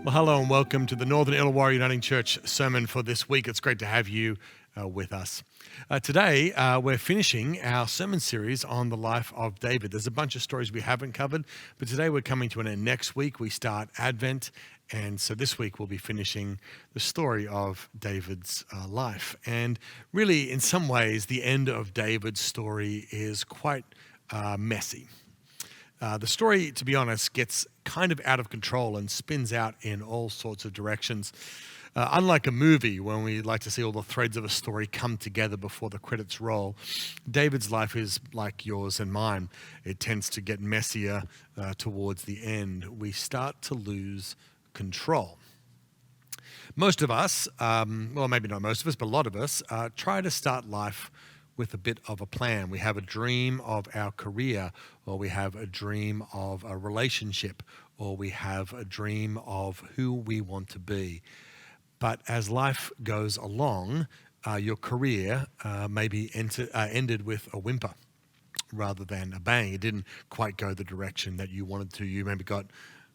Well, hello and welcome to the Northern Illawarra Uniting Church sermon for this week. It's great to have you with us. Today, we're finishing our sermon series on the life of David. There's a bunch of stories we haven't covered, but today we're coming to an end. Next week, we start Advent, and so this week we'll be finishing the story of David's life. And really, in some ways, the end of David's story is quite messy. The story, to be honest, gets kind of out of control and spins out in all sorts of directions. Unlike a movie, when we like to see all the threads of a story come together before the credits roll, David's life is like yours and mine. It tends to get messier towards the end. We start to lose control. Most of us, well, maybe not most of us, but a lot of us, try to start life with a bit of a plan. We have a dream of our career, or we have a dream of a relationship, or we have a dream of who we want to be. But as life goes along, your career maybe ended with a whimper rather than a bang. It didn't quite go the direction that you wanted to. You maybe got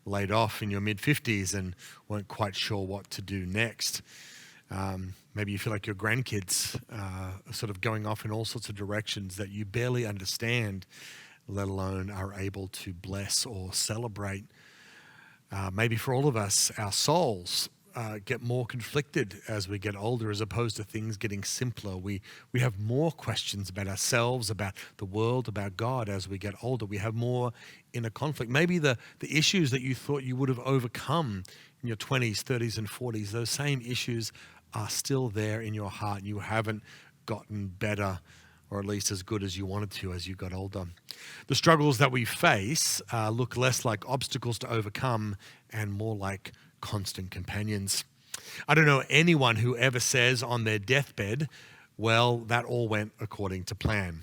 laid off in your mid-50s and weren't quite sure what to do next. Maybe you feel like your grandkids are sort of going off in all sorts of directions that you barely understand, let alone are able to bless or celebrate. Maybe for all of us, our souls get more conflicted as we get older, as opposed to things getting simpler. We have more questions about ourselves, about the world, about God as we get older. We have more inner conflict. Maybe the issues that you thought you would have overcome in your 20s, 30s, and 40s, those same issues are still there in your heart. You haven't gotten better, or at least as good as you wanted to as you got older. The struggles that we face look less like obstacles to overcome and more like constant companions. I don't know anyone who ever says on their deathbed, well, that all went according to plan.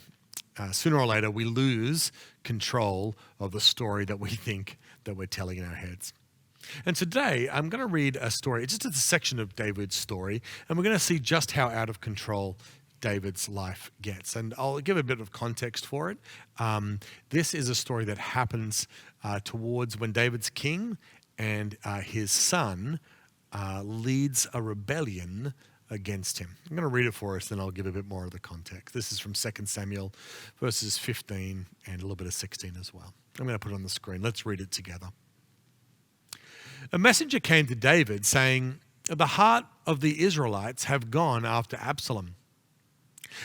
Sooner or later, we lose control of the story that we think that we're telling in our heads. And today, I'm going to read a story, just a section of David's story, and we're going to see just how out of control David's life gets. And I'll give a bit of context for it. This is a story that happens towards when David's king and his son leads a rebellion against him. I'm going to read it for us, then I'll give a bit more of the context. This is from 2 Samuel verses 15 and a little bit of 16 as well. I'm going to put it on the screen. Let's read it together. A messenger came to David saying, "The heart of the Israelites have gone after Absalom."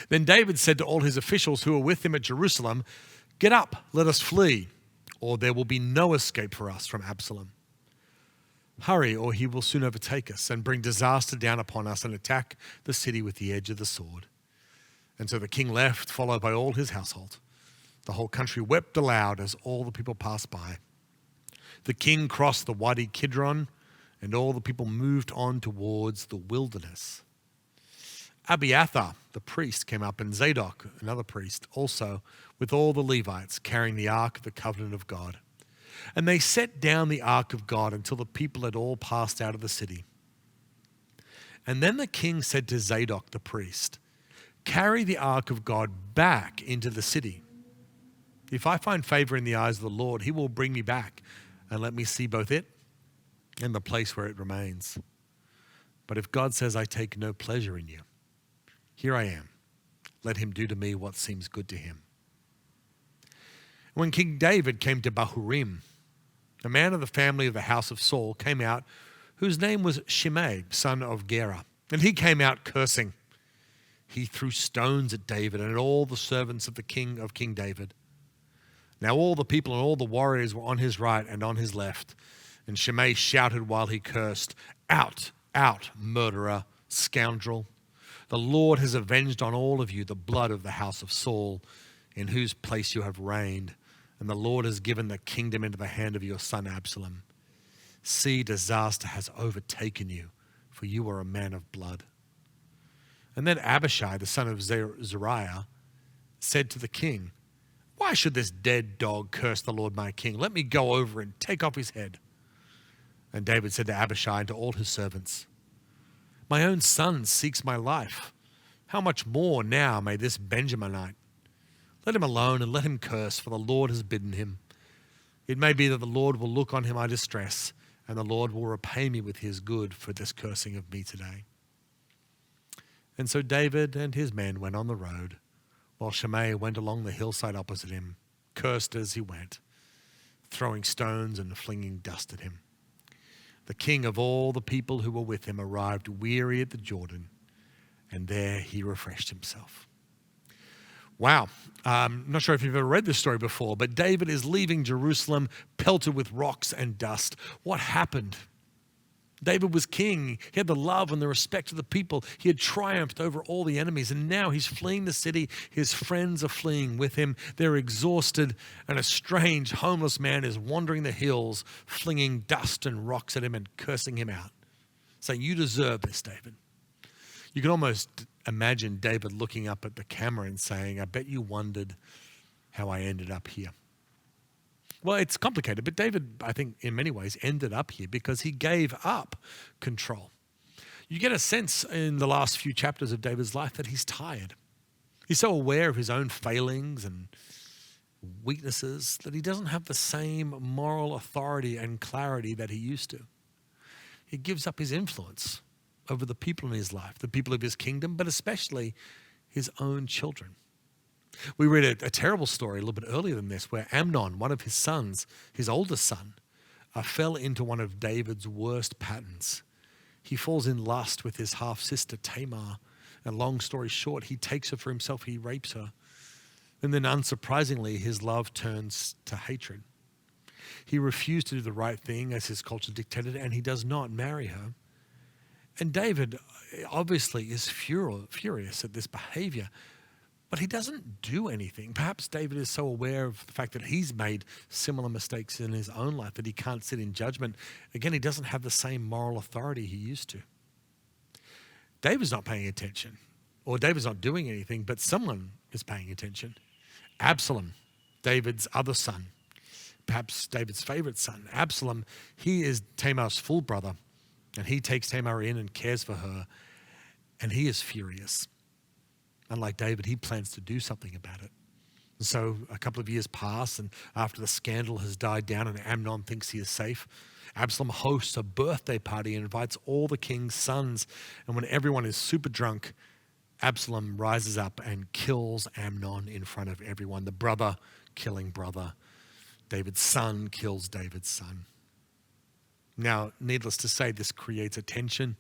Then David said to all his officials who were with him at Jerusalem, "Get up, let us flee, or there will be no escape for us from Absalom. Hurry, or he will soon overtake us and bring disaster down upon us and attack the city with the edge of the sword." And so the king left, followed by all his household. The whole country wept aloud as all the people passed by. The king crossed the Wadi Kidron, and all the people moved on towards the wilderness. Abiathar, the priest, came up, and Zadok, another priest, also, with all the Levites, carrying the ark of the covenant of God. And they set down the ark of God until the people had all passed out of the city. And then the king said to Zadok, the priest, "Carry the ark of God back into the city. If I find favor in the eyes of the Lord, he will bring me back and let me see both it and the place where it remains. But if God says, I take no pleasure in you, here I am. Let him do to me what seems good to him." When King David came to Bahurim, a man of the family of the house of Saul came out, whose name was Shimei, son of Gera. And he came out cursing. He threw stones at David and at all the servants of the king of King David. Now all the people and all the warriors were on his right and on his left. And Shimei shouted while he cursed, "Out, out, murderer, scoundrel. The Lord has avenged on all of you the blood of the house of Saul, in whose place you have reigned. And the Lord has given the kingdom into the hand of your son Absalom. See, disaster has overtaken you, for you are a man of blood." And then Abishai, the son of Zeruiah, said to the king, "Why should this dead dog curse the Lord my king? Let me go over and take off his head." And David said to Abishai and to all his servants, "My own son seeks my life. How much more now may this Benjaminite? Let him alone and let him curse, for the Lord has bidden him. It may be that the Lord will look on my distress and the Lord will repay me with his good for this cursing of me today." And so David and his men went on the road, while Shimei went along the hillside opposite him, cursed as he went, throwing stones and flinging dust at him. The king of all the people who were with him arrived weary at the Jordan, and there he refreshed himself. Wow. I'm not sure if you've ever read this story before, but David is leaving Jerusalem pelted with rocks and dust. What happened? David was king. He had the love and the respect of the people. He had triumphed over all the enemies, and now he's fleeing the city. His friends are fleeing with him. They're exhausted, and a strange, homeless man is wandering the hills, flinging dust and rocks at him and cursing him out, saying, "You deserve this, David." You can almost imagine David looking up at the camera and saying, "I bet you wondered how I ended up here." Well, it's complicated, but David, I think, in many ways ended up here because he gave up control. You get a sense in the last few chapters of David's life that he's tired. He's so aware of his own failings and weaknesses that he doesn't have the same moral authority and clarity that he used to. He gives up his influence over the people in his life, the people of his kingdom, but especially his own children. We read a terrible story a little bit earlier than this where Amnon, one of his sons, his oldest son, fell into one of David's worst patterns. He falls in lust with his half-sister Tamar, and long story short, he takes her for himself, he rapes her. And then unsurprisingly, his love turns to hatred. He refused to do the right thing as his culture dictated, and he does not marry her. And David obviously is furious at this behavior, but he doesn't do anything. Perhaps David is so aware of the fact that he's made similar mistakes in his own life that he can't sit in judgment. Again, he doesn't have the same moral authority he used to. David's not paying attention, or David's not doing anything, but someone is paying attention. Absalom, David's other son, perhaps David's favorite son. Absalom, he is Tamar's full brother, and he takes Tamar in and cares for her, and he is furious. Unlike David, he plans to do something about it. And so a couple of years pass, and after the scandal has died down and Amnon thinks he is safe, Absalom hosts a birthday party and invites all the king's sons. And when everyone is super drunk, Absalom rises up and kills Amnon in front of everyone. The brother killing brother. David's son kills David's son. Now, needless to say, this creates a tension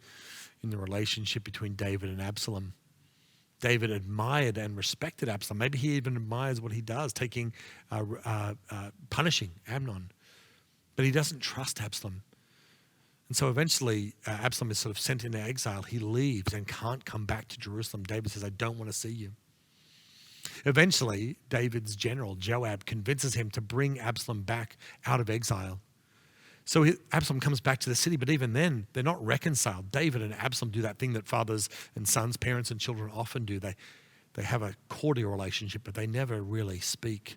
in the relationship between David and Absalom. David admired and respected Absalom. Maybe he even admires what he does, punishing Amnon. But he doesn't trust Absalom. And so eventually, Absalom is sort of sent into exile. He leaves and can't come back to Jerusalem. David says, "I don't want to see you." Eventually, David's general, Joab, convinces him to bring Absalom back out of exile. So Absalom comes back to the city, but even then, they're not reconciled. David and Absalom do that thing that fathers and sons, parents and children often do. They have a cordial relationship, but they never really speak.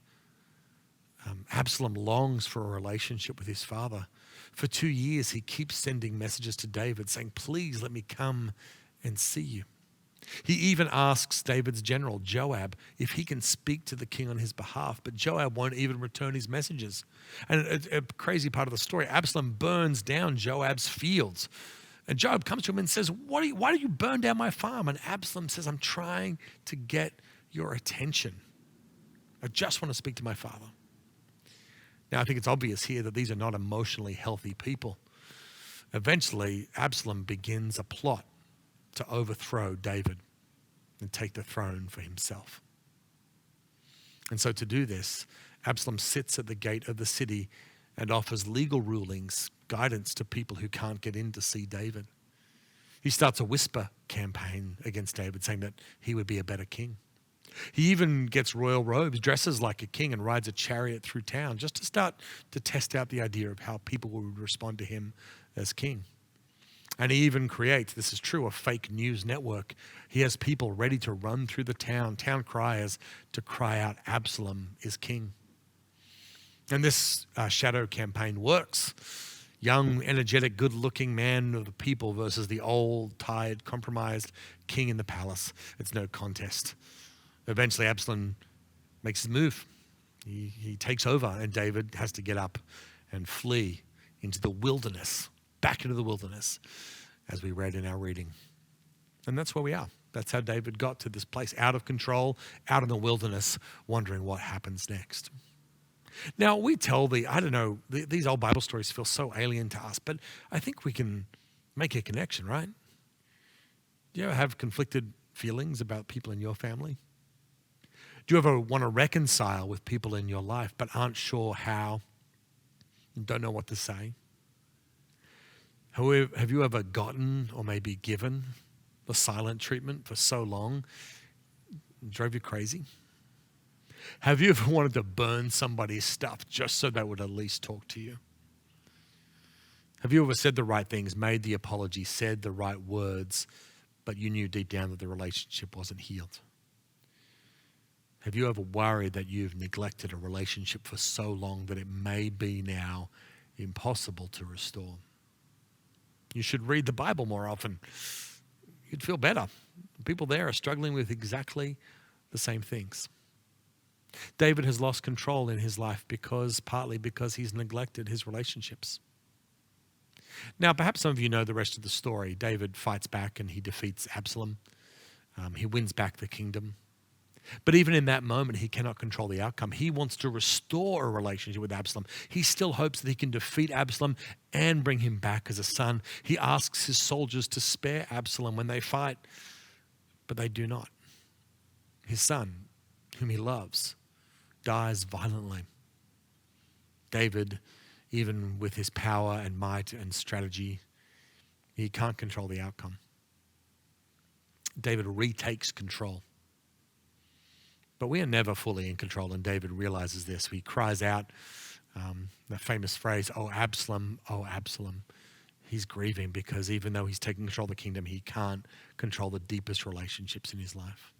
Absalom longs for a relationship with his father. For 2 years, he keeps sending messages to David saying, "Please let me come and see you." He even asks David's general, Joab, if he can speak to the king on his behalf, but Joab won't even return his messages. And a crazy part of the story, Absalom burns down Joab's fields. And Joab comes to him and says, why do you burn down my farm? And Absalom says, "I'm trying to get your attention. I just want to speak to my father." Now, I think it's obvious here that these are not emotionally healthy people. Eventually, Absalom begins a plot to overthrow David and take the throne for himself. And so to do this, Absalom sits at the gate of the city and offers legal rulings, guidance to people who can't get in to see David. He starts a whisper campaign against David, saying that he would be a better king. He even gets royal robes, dresses like a king, and rides a chariot through town just to start to test out the idea of how people would respond to him as king. And he even creates, this is true, a fake news network. He has people ready to run through the town criers, to cry out, "Absalom is king." And this shadow campaign works. Young, energetic, good-looking man of the people versus the old, tired, compromised king in the palace. It's no contest. Eventually, Absalom makes his move. He takes over, and David has to get up and flee into the wilderness, back into the wilderness, as we read in our reading. And that's where we are. That's how David got to this place, out of control, out in the wilderness, wondering what happens next. Now, we tell these old Bible stories feel so alien to us, but I think we can make a connection, right? Do you ever have conflicted feelings about people in your family? Do you ever want to reconcile with people in your life but aren't sure how and don't know what to say? Have you ever gotten or maybe given the silent treatment for so long it drove you crazy? Have you ever wanted to burn somebody's stuff just so they would at least talk to you? Have you ever said the right things, made the apology, said the right words, but you knew deep down that the relationship wasn't healed? Have you ever worried that you've neglected a relationship for so long that it may be now impossible to restore? You should read the Bible more often. You'd feel better. People there are struggling with exactly the same things. David has lost control in his life partly because he's neglected his relationships. Now, perhaps some of you know the rest of the story. David fights back and he defeats Absalom. He wins back the kingdom. But even in that moment, he cannot control the outcome. He wants to restore a relationship with Absalom. He still hopes that he can defeat Absalom and bring him back as a son. He asks his soldiers to spare Absalom when they fight, but they do not. His son, whom he loves, dies violently. David, even with his power and might and strategy, he can't control the outcome. David retakes control. But we are never fully in control, and David realizes this. He cries out the famous phrase, "Oh, Absalom, oh, Absalom." He's grieving because even though he's taking control of the kingdom, he can't control the deepest relationships in his life.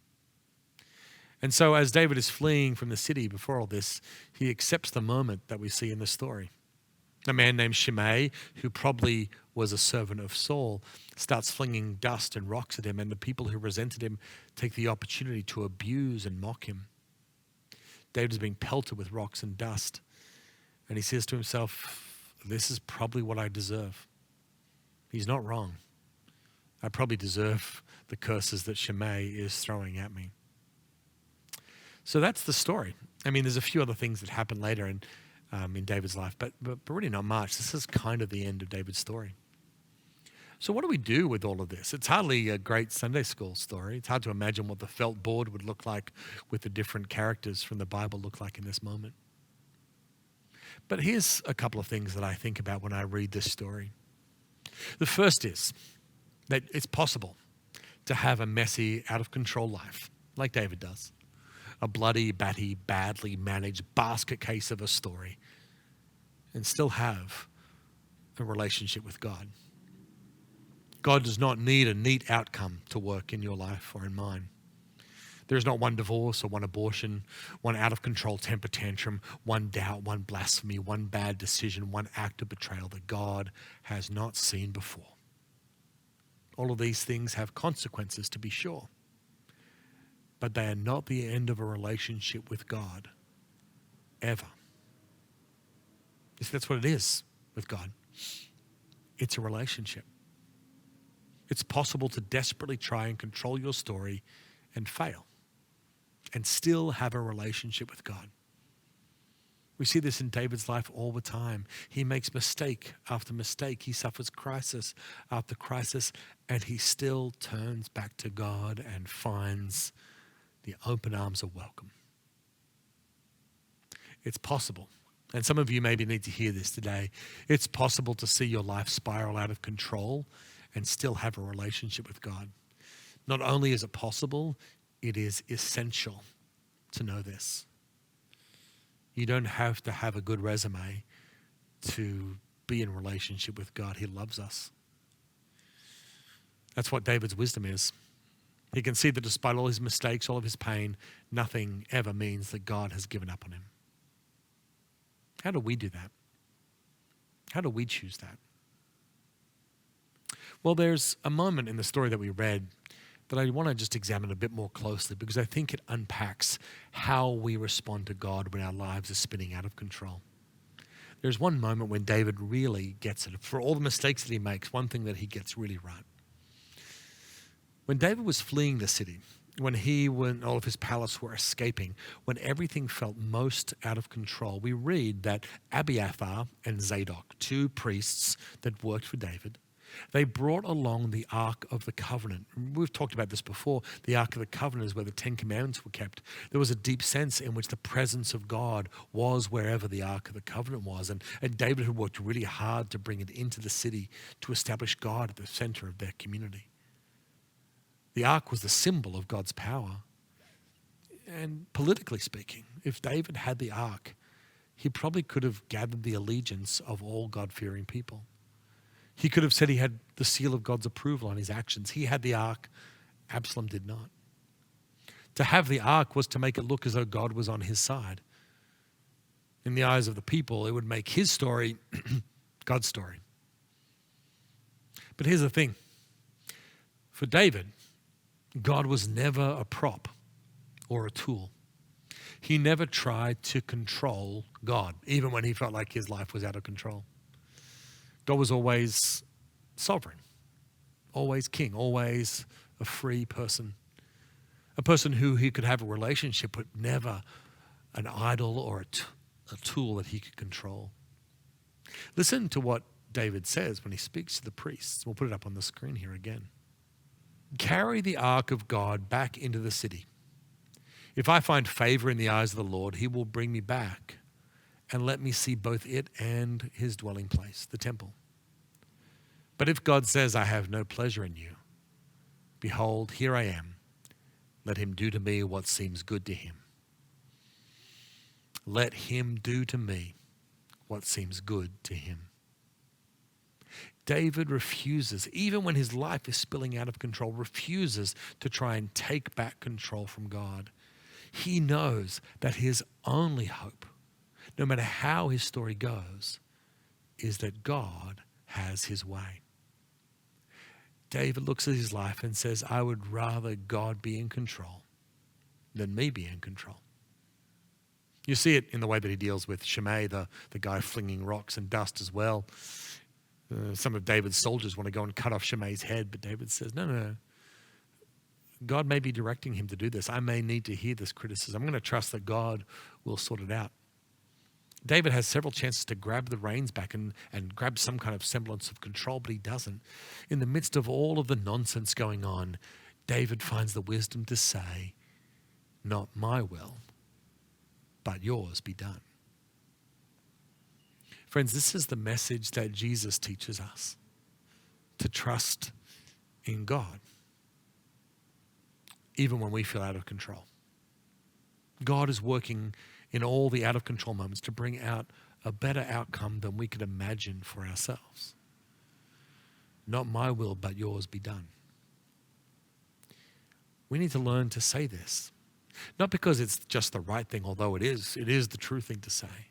And so as David is fleeing from the city before all this, he accepts the moment that we see in the story. A man named Shimei, who probably was a servant of Saul, starts flinging dust and rocks at him, and the people who resented him take the opportunity to abuse and mock him. David is being pelted with rocks and dust, and he says to himself, this is probably what I deserve. He's not wrong. I probably deserve the curses that Shimei is throwing at me. So that's the story. I mean, there's a few other things that happen later in David's life, but really not much. This is kind of the end of David's story. So what do we do with all of this? It's hardly a great Sunday school story. It's hard to imagine what the felt board would look like with the different characters from the Bible look like in this moment. But here's a couple of things that I think about when I read this story. The first is that it's possible to have a messy, out of control life, like David does. A bloody, batty, badly managed basket case of a story, and still have a relationship with God. God does not need a neat outcome to work in your life or in mine. There is not one divorce or one abortion, one out of control temper tantrum, one doubt, one blasphemy, one bad decision, one act of betrayal that God has not seen before. All of these things have consequences, to be sure, but they are not the end of a relationship with God, ever. You see, that's what it is with God. It's a relationship. It's possible to desperately try and control your story and fail, and still have a relationship with God. We see this in David's life all the time. He makes mistake after mistake. He suffers crisis after crisis, and he still turns back to God and finds the open arms of welcome. It's possible, and some of you maybe need to hear this today. It's possible to see your life spiral out of control and still have a relationship with God. Not only is it possible, it is essential to know this. You don't have to have a good resume to be in relationship with God. He loves us. That's what David's wisdom is. He can see that despite all his mistakes, all of his pain, nothing ever means that God has given up on him. How do we do that? How do we choose that? Well, there's a moment in the story that we read that I want to just examine a bit more closely, because I think it unpacks how we respond to God when our lives are spinning out of control. there's one moment when David really gets it. For all the mistakes that he makes, one thing that he gets really right. When David was fleeing the city, when all of his palace were escaping, when everything felt most out of control, we read that Abiathar and Zadok, two priests that worked for David, they brought along the Ark of the Covenant. We've talked about this before. The Ark of the Covenant is where the Ten Commandments were kept. There was a deep sense in which the presence of God was wherever the Ark of the Covenant was. And David had worked really hard to bring it into the city to establish God at the center of their community. The Ark was the symbol of God's power. And politically speaking, if David had the Ark, he probably could have gathered the allegiance of all God-fearing people. He could have said he had the seal of God's approval on his actions. He had the Ark. Absalom did not. To have the Ark was to make it look as though God was on his side. In the eyes of the people, it would make his story God's story. But here's the thing. For David, God was never a prop or a tool. He never tried to control God, even when he felt like his life was out of control. God was always sovereign, always king, always a free person, a person who he could have a relationship with, never an idol or a tool that he could control. Listen to what David says when he speaks to the priests. We'll put it up on the screen here again. Carry the ark of God back into the city. If I find favor in the eyes of the Lord, he will bring me back and let me see both it and his dwelling place, the temple. But if God says, I have no pleasure in you, behold, here I am. Let him do to me what seems good to him. Let him do to me what seems good to him. David refuses, even when his life is spilling out of control, refuses to try and take back control from God. He knows that his only hope, no matter how his story goes, is that God has his way. David looks at his life and says, I would rather God be in control than me be in control. You see it in the way that he deals with Shimei, the guy flinging rocks and dust as well. Some of David's soldiers want to go and cut off Shimei's head, but David says, no. God may be directing him to do this. I may need to hear this criticism. I'm going to trust that God will sort it out. David has several chances to grab the reins back and grab some kind of semblance of control, but he doesn't. In the midst of all of the nonsense going on, David finds the wisdom to say, not my will, but yours be done. Friends, this is the message that Jesus teaches us, to trust in God, even when we feel out of control. God is working in all the out of control moments to bring out a better outcome than we could imagine for ourselves. Not my will, but yours be done. We need to learn to say this, not because it's just the right thing, although it is the true thing to say.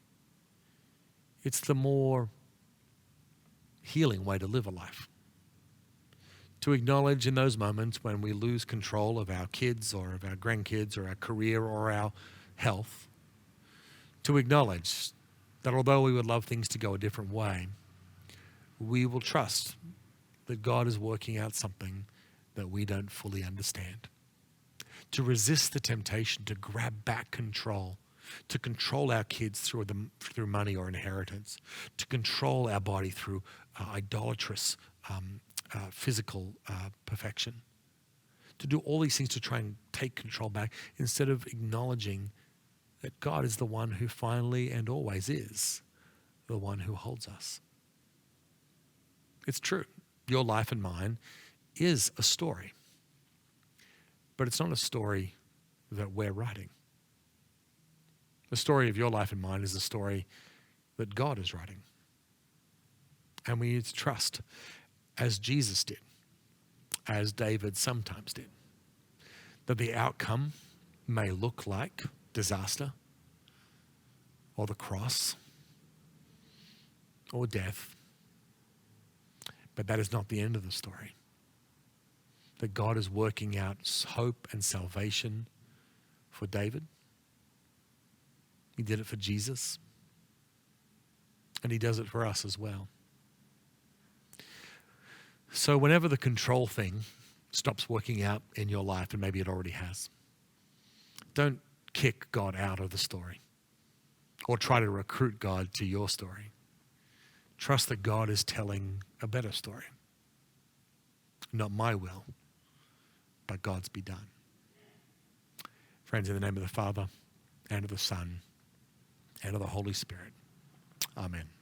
It's the more healing way to live a life. To acknowledge in those moments when we lose control of our kids or of our grandkids or our career or our health, to acknowledge that although we would love things to go a different way, we will trust that God is working out something that we don't fully understand. To resist the temptation to grab back control, to control our kids through money or inheritance, to control our body through idolatrous physical perfection, to do all these things to try and take control back instead of acknowledging that God is the one who finally and always is the one who holds us. It's true. Your life and mine is a story, but it's not a story that we're writing. The story of your life and mine is a story that God is writing. And we need to trust, as Jesus did, as David sometimes did, that the outcome may look like disaster or the cross or death, but that is not the end of the story. That God is working out hope and salvation for David. He did it for Jesus. And he does it for us as well. So whenever the control thing stops working out in your life, and maybe it already has, don't kick God out of the story or try to recruit God to your story. Trust that God is telling a better story. Not my will, but God's be done. Friends, in the name of the Father, and of the Son, and of the Holy Spirit. Amen.